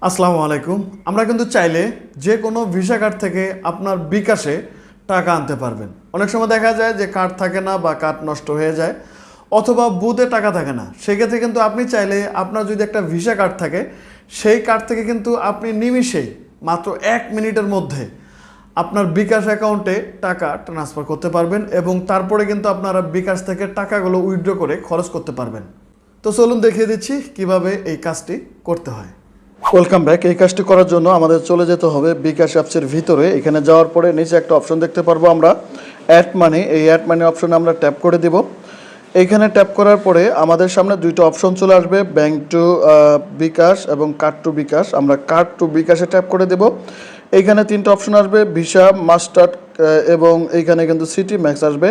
আসসালামু আলাইকুম। আমরা কিন্তু চাইলে যে কোনো ভিসা কার্ড থেকে আপনার বিকাশে টাকা আনতে পারবেন। অনেক সময় দেখা যায় যে কার্ড থাকে না বা কার্ড নষ্ট হয়ে যায় অথবা বুথে টাকা থাকে না। সেক্ষেত্রে কিন্তু আপনি চাইলে আপনার যদি একটা ভিসা কার্ড থাকে সেই কার্ড থেকে কিন্তু আপনি নিমিষেই মাত্র 1 মিনিটের মধ্যে আপনার বিকাশ অ্যাকাউন্টে টাকা ট্রান্সফার করতে পারবেন এবং তারপরে কিন্তু আপনারা বিকাশ থেকে টাকাগুলো উইথড্র করে খরচ করতে পারবেন। তো চলুন দেখিয়ে দিচ্ছি কিভাবে এই কাজটি করতে হয়। Welcome back. এই কাজটি করার জন্য আমাদের চলে যেতে হবে বিকাশ অ্যাপসের ভিতরে। এখানে যাওয়ার পরে নিচে একটা অপশন দেখতে পারবো আমরা, অ্যাড মানি। এই অ্যাড মানি অপশনে আমরা ট্যাপ করে দিব। এইখানে ট্যাপ করার পরে আমাদের সামনে দুইটা অপশন চলে আসবে, ব্যাংক টু বিকাশ এবং কার্ড টু বিকাশ। আমরা কার্ড টু বিকাশে ট্যাপ করে দেব। এইখানে তিনটা অপশন আসবে, ভিসা, মাস্টার এবং এইখানে কিন্তু সিটি ম্যাক্স আসবে।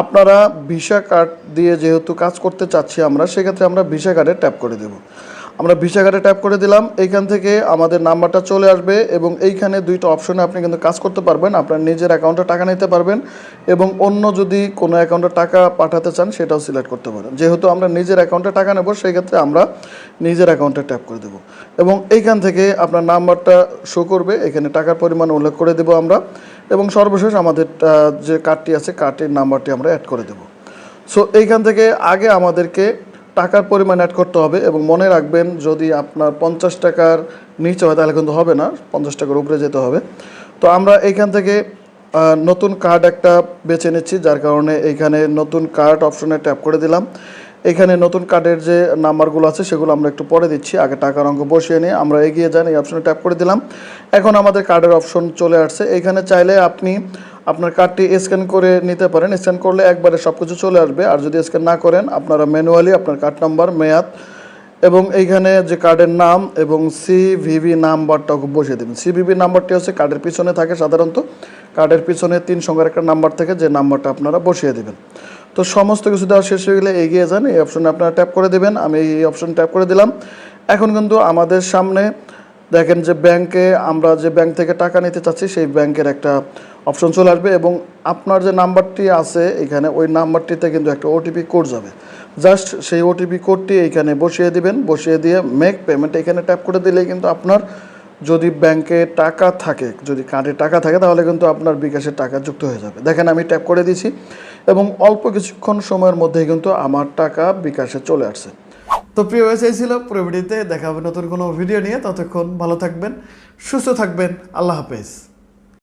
আপনারা ভিসা কার্ড দিয়ে যেহেতু কাজ করতে চাচ্ছি আমরা, সেক্ষেত্রে আমরা ভিসা কার্ডে ট্যাপ করে দেব। আমরা ভিসা কার্ডে ট্যাপ করে দিলাম। এইখান থেকে আমাদের নাম্বারটা চলে আসবে এবং এইখানে দুইটা অপশনে আপনি কিন্তু কাজ করতে পারবেন। আপনার নিজের অ্যাকাউন্টে টাকা নিতে পারবেন এবং অন্য যদি কোনো অ্যাকাউন্টে টাকা পাঠাতে চান সেটাও সিলেক্ট করতে পারেন। যেহেতু আমরা নিজের অ্যাকাউন্টে টাকা নেব, সেই ক্ষেত্রে আমরা নিজের অ্যাকাউন্টে ট্যাপ করে দেব এবং এইখান থেকে আপনার নাম্বারটা শো করবে। এখানে টাকার পরিমাণ উল্লেখ করে দেব আমরা এবং সর্বশেষ আমাদের যে কার্ডটি আছে কার্ডটির নাম্বারটি আমরা অ্যাড করে দেব। সো এইখান থেকে আগে আমাদেরকে টাকার পরিমাণ অ্যাড করতে হবে এবং মনে রাখবেন যদি আপনার 50 টাকার নিচে হয় তাহলে কিন্তু হবে না, 50 টাকার উপরে যেতে হবে। তো আমরা এইখান থেকে নতুন কার্ড একটা বেছে নিচ্ছি, যার কারণে এইখানে নতুন কার্ড অপশনে ট্যাপ করে দিলাম। এখানে নতুন কার্ডের যে নাম্বারগুলো আছে সেগুলো আমরা একটু পরে দিচ্ছি, আগে টাকার অঙ্ক বসিয়ে নিয়ে আমরা এগিয়ে যান। এই অপশনে ট্যাপ করে দিলাম। এখন আমাদের কার্ডের অপশন চলে আসছে। এইখানে চাইলে আপনি আপনার কার্ডটি স্ক্যান করে নিতে পারেন। স্ক্যান করলে একবারে সব কিছু চলে আসবে, আর যদি স্ক্যান না করেন আপনারা ম্যানুয়ালি আপনার কার্ড নাম্বার, মেয়াদ এবং এইখানে যে কার্ডের নাম এবং সিভিভি নাম্বারটা বসিয়ে দেবেন। সিভিভি নাম্বারটি হচ্ছে কার্ডের পিছনে থাকে, সাধারণত কার্ডের পিছনে 3 সংখ্যার একটা নাম্বার থেকে, যে নাম্বারটা আপনারা বসিয়ে দেবেন। তো সমস্ত কিছু দেওয়া শেষ হয়ে গেলে এগিয়ে যান। এই অপশনে আপনারা ট্যাপ করে দেবেন। আমি এই অপশন ট্যাপ করে দিলাম। এখন কিন্তু আমাদের সামনে দেখেন যে ব্যাংকে, আমরা যে ব্যাংক থেকে টাকা নিতে চাচ্ছি সেই ব্যাংকের একটা অপশন চলে আসবে এবং আপনার যে নাম্বারটি আছে এখানে ওই নাম্বারটিতে কিন্তু একটা ওটিপি কোড যাবে। জাস্ট সেই ওটিপি কোডটি এইখানে বসিয়ে দিবেন। বসিয়ে দিয়ে মেক পেমেন্ট এখানে ট্যাপ করে দিলেই কিন্তু আপনার যদি ব্যাংকে টাকা থাকে, যদি কার্ডে টাকা থাকে, তাহলে কিন্তু আপনার বিকাশের টাকা যুক্ত হয়ে যাবে। দেখেন আমি ট্যাপ করে দিয়েছি এবং অল্প কিছুক্ষণ সময়ের মধ্যেই কিন্তু আমার টাকা বিকাশে চলে আসছে। তো প্রিয় এই ছিল পুরো ভিডিওতে। দেখা হবে নতুন কোনো ভিডিও নিয়ে। ততক্ষণ ভালো থাকবেন, সুস্থ থাকবেন। আল্লাহ হাফেজ।